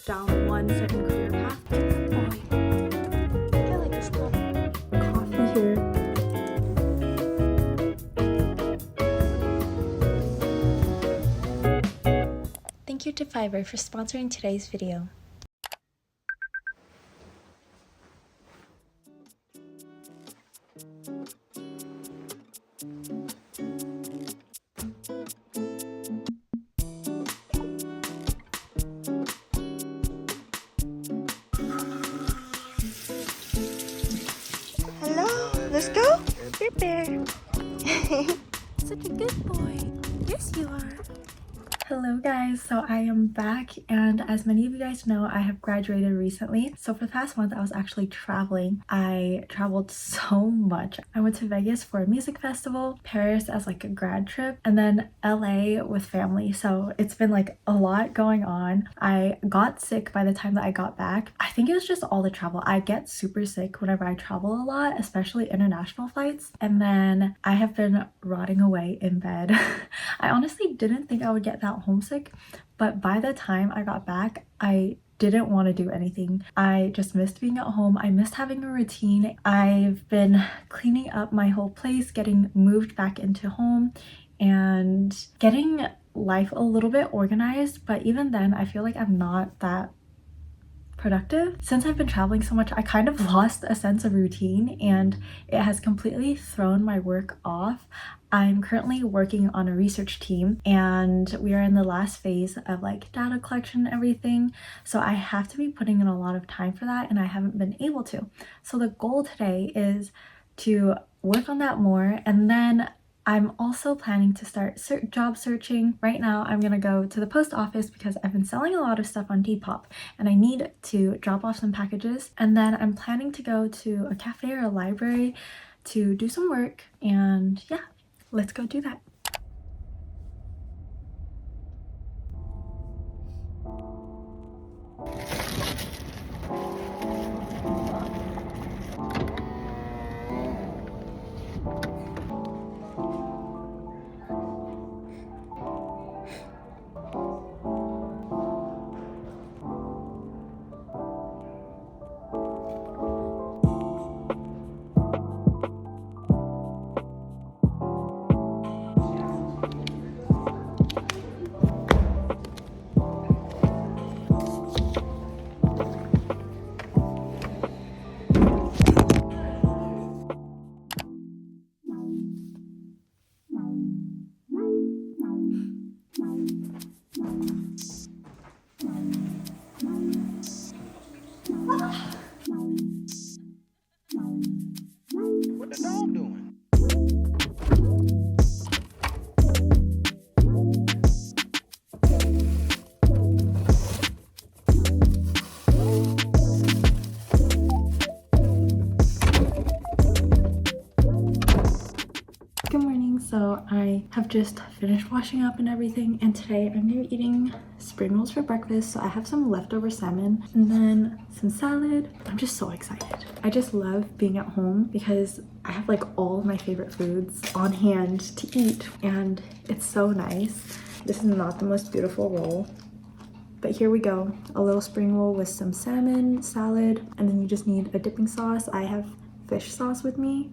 down one certain career path. Boy, I feel like this coffee here. Thank you to Fiverr for sponsoring today's video. Hello, let's go. Prepare. Such a good boy. Yes, you are. Hello guys, so I am back, and as many of you guys know, I have graduated recently. So for the past month I was actually traveling. I traveled so much. I went to Vegas for a music festival, Paris as like a grad trip, and then LA with family. So it's been like a lot going on. I got sick by the time that I got back. I think it was just all the travel. I get super sick whenever I travel a lot, especially international flights, and then I have been rotting away in bed. I honestly didn't think I would get that homesick, but by the time I got back, I didn't want to do anything. I just missed being at home. I missed having a routine. I've been cleaning up my whole place, getting moved back into home, and getting life a little bit organized, but even then I feel like I'm not that productive. Since I've been traveling so much, I kind of lost a sense of routine, and it has completely thrown my work off. I'm currently working on a research team, and we are in the last phase of like data collection and everything, so I have to be putting in a lot of time for that, and I haven't been able to. So the goal today is to work on that more, and then I'm also planning to start job searching. Right now, I'm gonna go to the post office because I've been selling a lot of stuff on Depop and I need to drop off some packages. And then I'm planning to go to a cafe or a library to do some work, and yeah, let's go do that. What the dog doing? Good morning. So I have just finished washing up and everything, and today I'm gonna be eating spring rolls for breakfast. So I have some leftover salmon and then some salad. I'm just so excited. I just love being at home because I have like all of my favorite foods on hand to eat, and it's so nice. This is not the most beautiful roll, but here we go. A little spring roll with some salmon, salad, and then you just need a dipping sauce. I have fish sauce with me.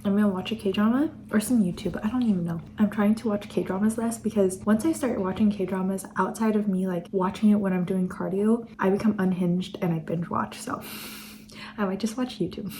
I'm gonna watch a K-drama or some YouTube. I don't even know. I'm trying to watch K-dramas less because once I start watching K-dramas outside of me like watching it when I'm doing cardio, I become unhinged and I binge watch. So I might just watch YouTube.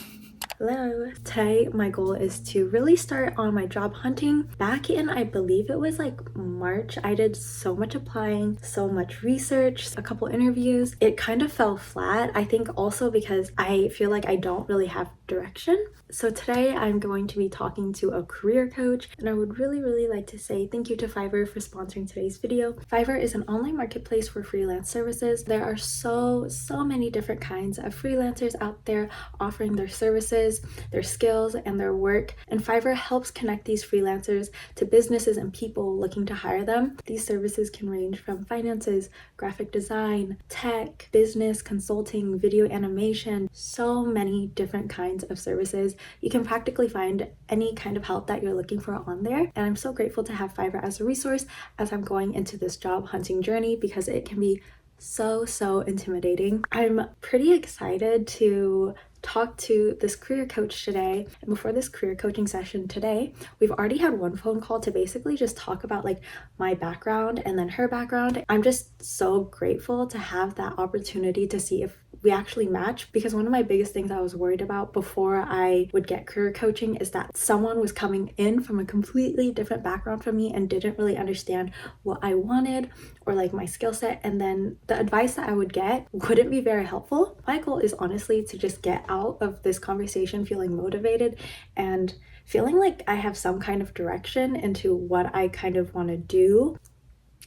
Hello. Today my goal is to really start on my job hunting. Back in, I believe it was like March, I did so much applying, so much research, a couple interviews. It kind of fell flat. I think also because I feel like I don't really have direction. So today I'm going to be talking to a career coach, and I would really like to say thank you to Fiverr for sponsoring today's video. Fiverr is an online marketplace for freelance services. There are so many different kinds of freelancers out there offering their services, their skills, and their work, and Fiverr helps connect these freelancers to businesses and people looking to hire hire them. These services can range from finances, graphic design, tech, business, consulting, video animation, so many different kinds of services. You can practically find any kind of help that you're looking for on there. And I'm so grateful to have Fiverr as a resource as I'm going into this job hunting journey, because it can be so intimidating. I'm pretty excited to talk to this career coach today. And before this career coaching session today, we've already had one phone call to basically just talk about like my background and then her background. I'm just so grateful to have that opportunity to see if we actually match, because one of my biggest things I was worried about before I would get career coaching is that someone was coming in from a completely different background from me and didn't really understand what I wanted or like my skill set, and then the advice that I would get wouldn't be very helpful. My goal is honestly to just get out of this conversation feeling motivated and feeling like I have some kind of direction into what I kind of want to do.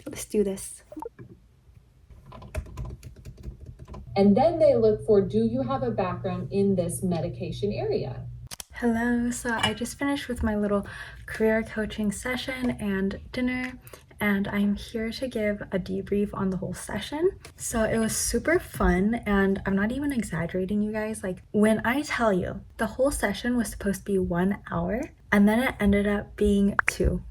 Let's do this. And then they look for, do you have a background in this medication area? Hello, so I just finished with my little career coaching session and dinner, and I'm here to give a debrief on the whole session. So it was super fun, and I'm not even exaggerating, you guys. Like, when I tell you the whole session was supposed to be 1 hour, and then it ended up being 2.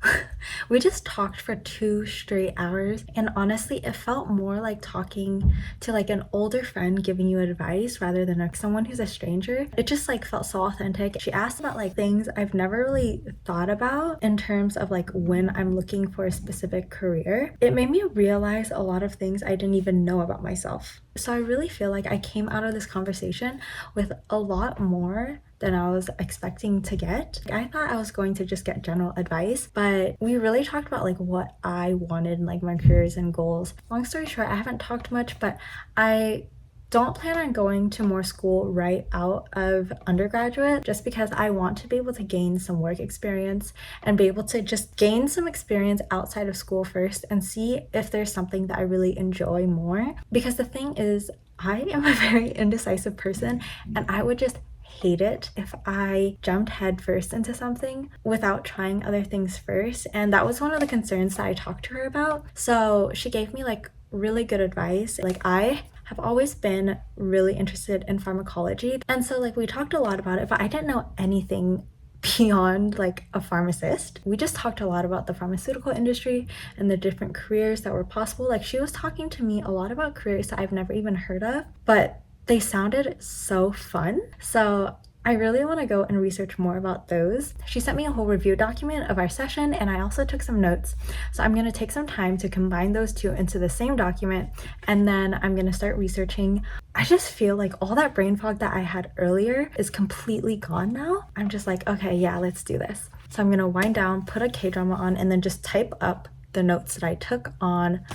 We just talked for 2 straight hours, and honestly it felt more like talking to like an older friend giving you advice rather than like someone who's a stranger. It just like felt so authentic. She asked about like things I've never really thought about in terms of like when I'm looking for a specific career. It made me realize a lot of things I didn't even know about myself. So I really feel like I came out of this conversation with a lot more than I was expecting to get. I thought I was going to just get general advice, but we really talked about like what I wanted, like my careers and goals. Long story short, I haven't talked much, but I don't plan on going to more school right out of undergraduate, just because I want to be able to gain some work experience and be able to just gain some experience outside of school first and see if there's something that I really enjoy more. Because the thing is, I am a very indecisive person, and I would just hate it if I jumped headfirst into something without trying other things first. And that was one of the concerns that I talked to her about. So she gave me like really good advice. Like, I have always been really interested in pharmacology, and so like we talked a lot about it, but I didn't know anything beyond like a pharmacist. We just talked a lot about the pharmaceutical industry and the different careers that were possible. Like, she was talking to me a lot about careers that I've never even heard of, but they sounded so fun. So I really want to go and research more about those. She sent me a whole review document of our session, and I also took some notes. So I'm going to take some time to combine those two into the same document, and then I'm going to start researching. I just feel like all that brain fog that I had earlier is completely gone now. I'm just like, okay, yeah, let's do this. So I'm going to wind down, put a K-drama on, and then just type up the notes that I took on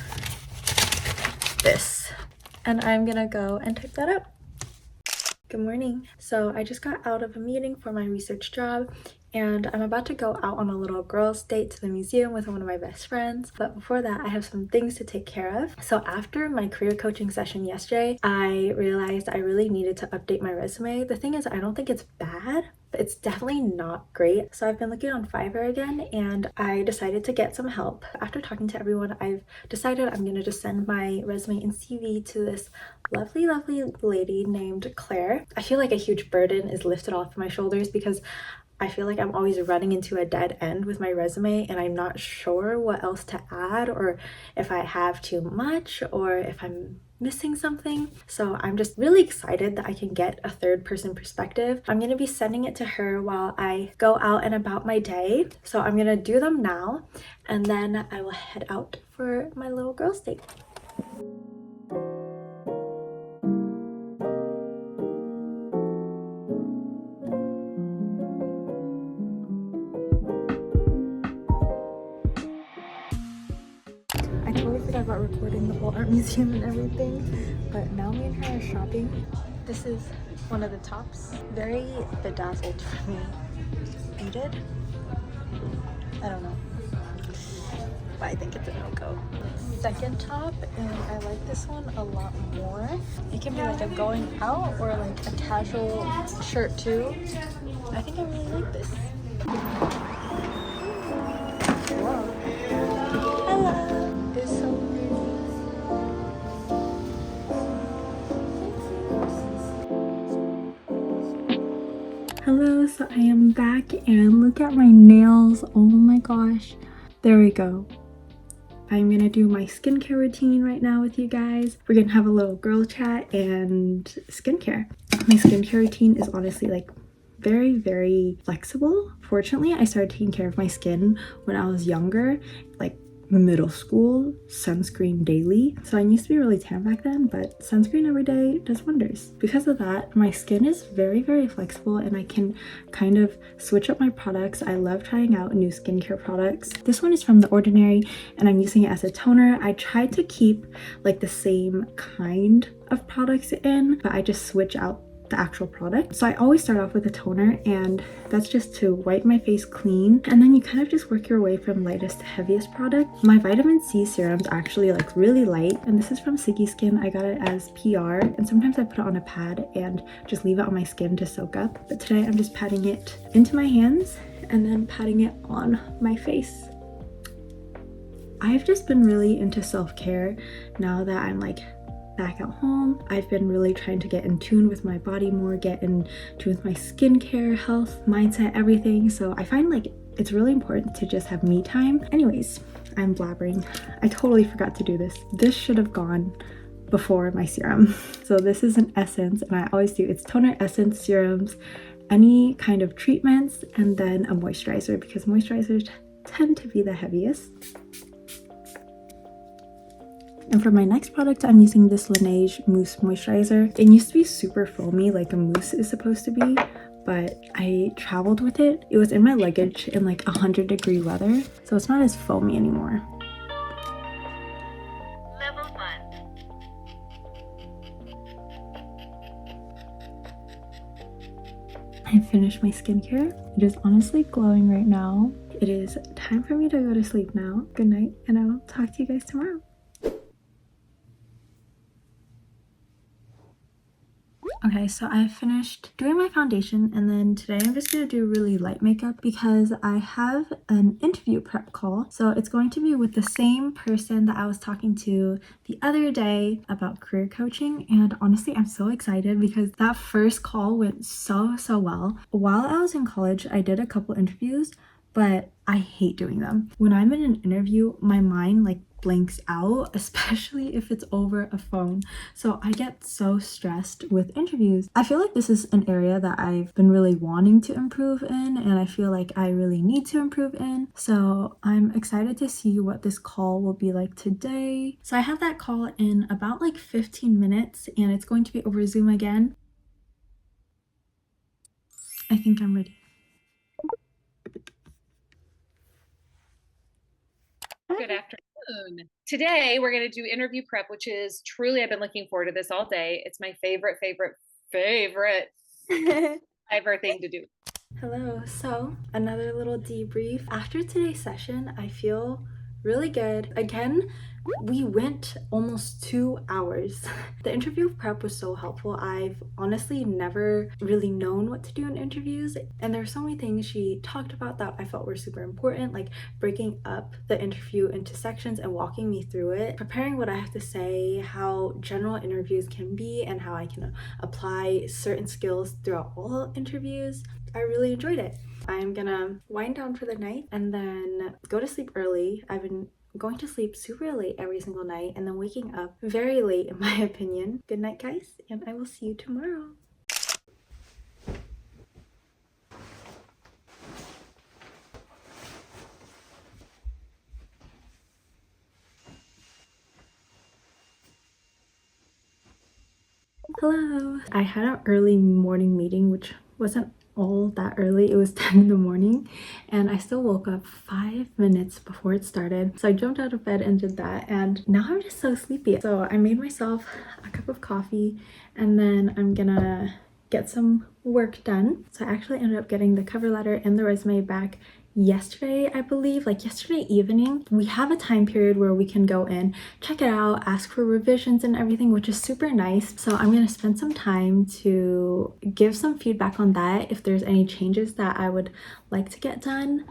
this. And I'm gonna go and type that up. Good morning. So I just got out of a meeting for my research job, and I'm about to go out on a little girls' date to the museum with one of my best friends. But before that, I have some things to take care of. So after my career coaching session yesterday, I realized I really needed to update my resume. The thing is, I don't think it's bad, but it's definitely not great. So I've been looking on Fiverr again, and I decided to get some help. After talking to everyone, I've decided I'm gonna just send my resume and CV to this lovely lady named Claire. I feel like a huge burden is lifted off my shoulders, because I feel like I'm always running into a dead end with my resume, and I'm not sure what else to add, or if I have too much, or if I'm missing something. So I'm just really excited that I can get a third-person perspective. I'm going to be sending it to her while I go out and about my day. So I'm going to do them now, and then I will head out for my little girls' date. I totally forgot about recording the whole art museum and everything, but now me and her are shopping. This is one of the tops. Very bedazzled for me. Beaded? I don't know, but I think it's a no-go. Second top, and I like this one a lot more. It can be like a going out or like a casual shirt too. I think I really like this. Whoa. so I am back and look at my nails. Oh my gosh. There we go. I'm gonna do my skincare routine right now with you guys. We're gonna have a little girl chat and skincare. My skincare routine is honestly like very flexible. Fortunately, I started taking care of my skin when I was younger, like middle school, sunscreen daily. So I used to be really tan back then, but sunscreen every day does wonders. Because of that, my skin is very flexible and I can kind of switch up my products. I love trying out new skincare products. This one is from The Ordinary and I'm using it as a toner. I tried to keep like the same kind of products in, but I just switch out the actual product. So I always start off with a toner, and that's just to wipe my face clean, and then you kind of just work your way from lightest to heaviest product. My vitamin C serum's actually like really light, and this is from Siggy Skin. I got it as PR, and sometimes I put it on a pad and just leave it on my skin to soak up. But today I'm just patting it into my hands and then patting it on my face. I've just been really into self-care now that I'm like back at home. I've been really trying to get in tune with my body more, get in tune with my skincare, health, mindset, everything. So I find like it's really important to just have me time. Anyways, I'm blabbering. I totally forgot to do this. This should have gone before my serum. So this is an essence, and I always do. It's toner, essence, serums, any kind of treatments, and then a moisturizer, because moisturizers tend to be the heaviest. And for my next product, I'm using this Laneige Mousse Moisturizer. It used to be super foamy like a mousse is supposed to be, but I traveled with it. It was in my luggage in like 100-degree weather, so it's not as foamy anymore. Level 1. I finished my skincare. It is honestly glowing right now. It is time for me to go to sleep now. Good night, and I will talk to you guys tomorrow. Okay, so I finished doing my foundation, and then today I'm just gonna do really light makeup because I have an interview prep call. So it's going to be with the same person that I was talking to the other day about career coaching, and honestly I'm so excited because that first call went so well. While I was in college, I did a couple interviews, but I hate doing them. When I'm in an interview, my mind like blanks out, especially if it's over a phone. So I get so stressed with interviews. I feel like this is an area that I've been really wanting to improve in, and I feel like I really need to improve in. So I'm excited to see what this call will be like today. So I have that call in about like 15 minutes, and it's going to be over Zoom again. I think I'm ready. Good afternoon. Today we're going to do interview prep, which is truly, I've been looking forward to this all day. It's my favorite ever thing to do. Hello. So another little debrief. After today's session, I feel really good. Again, we went almost 2 hours. The interview prep was so helpful. I've honestly never really known what to do in interviews, and there were so many things she talked about that I felt were super important, like breaking up the interview into sections and walking me through it, preparing what I have to say, how general interviews can be, and how I can apply certain skills throughout all interviews. I really enjoyed it. I'm gonna wind down for the night and then go to sleep early. I've been going to sleep super late every single night and then waking up very late in my opinion. Good night guys, and I will see you tomorrow. Hello. I had an early morning meeting, which wasn't all that early. It was 10 in the morning, and I still woke up 5 minutes before it started. So I jumped out of bed and did that, and now I'm just so sleepy. So I made myself a cup of coffee, and then I'm gonna get some work done. So I actually ended up getting the cover letter and the resume back yesterday, I believe, like yesterday evening. We have a time period where we can go in, check it out, ask for revisions and everything, which is super nice. So I'm gonna spend some time to give some feedback on that, if there's any changes that I would like to get done.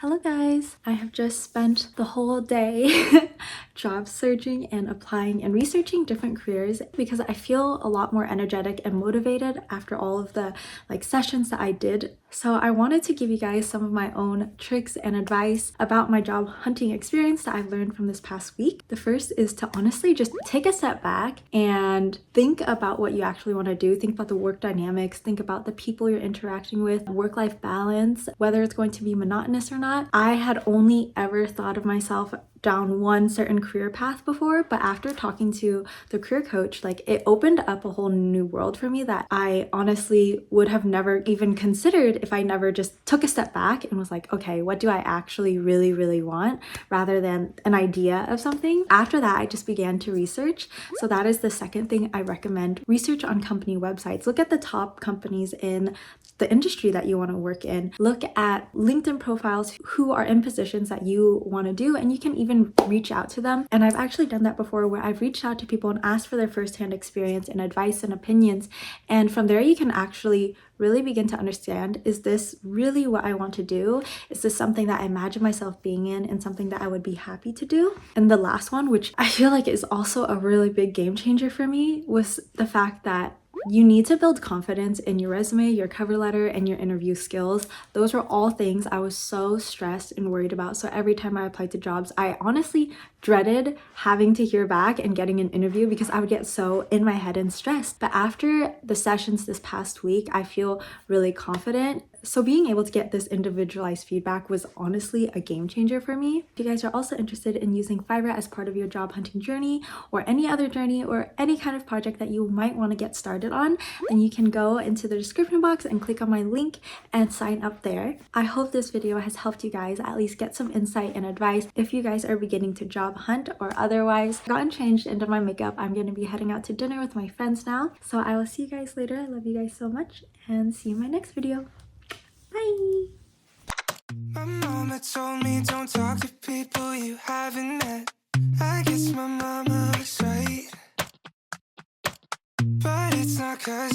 Hello guys! I have just spent the whole day job searching and applying and researching different careers because I feel a lot more energetic and motivated after all of the sessions that I did. So I wanted to give you guys some of my own tricks and advice about my job hunting experience that I've learned from this past week. The first is to honestly just take a step back and think about what you actually want to do. Think about the work dynamics, think about the people you're interacting with, work-life balance, whether it's going to be monotonous or not. I had only ever thought of myself down one certain career path before, but after talking to the career coach, it opened up a whole new world for me that I honestly would have never even considered if I never just took a step back and was like, okay, what do I actually really want, rather than an idea of something. After that, I just began to research. So that is the second thing I recommend. Research on company websites. Look at the top companies in the industry that you want to work in. Look at LinkedIn profiles who are in positions that you want to do, and you can even reach out to them. And I've actually done that before, where I've reached out to people and asked for their firsthand experience and advice and opinions. And from there, you can actually really begin to understand, is this really what I want to do? Is this something that I imagine myself being in and something that I would be happy to do? And the last one, which I feel like is also a really big game changer for me, was the fact that you need to build confidence in your resume, your cover letter, and your interview skills. Those were all things I was so stressed and worried about. So every time I applied to jobs, I honestly dreaded having to hear back and getting an interview because I would get so in my head and stressed. But after the sessions this past week, I feel really confident. So being able to get this individualized feedback was honestly a game changer for me. If you guys are also interested in using Fiverr as part of your job hunting journey, or any other journey, or any kind of project that you might want to get started on, then you can go into the description box and click on my link and sign up there. I hope this video has helped you guys at least get some insight and advice if you guys are beginning to job hunt or otherwise. I've gotten changed into my makeup. I'm going to be heading out to dinner with my friends now. So I will see you guys later. I love you guys so much, and see you in my next video. Bye! My mama told me don't talk to people you haven't met. I guess my mama was right, but it's not 'cause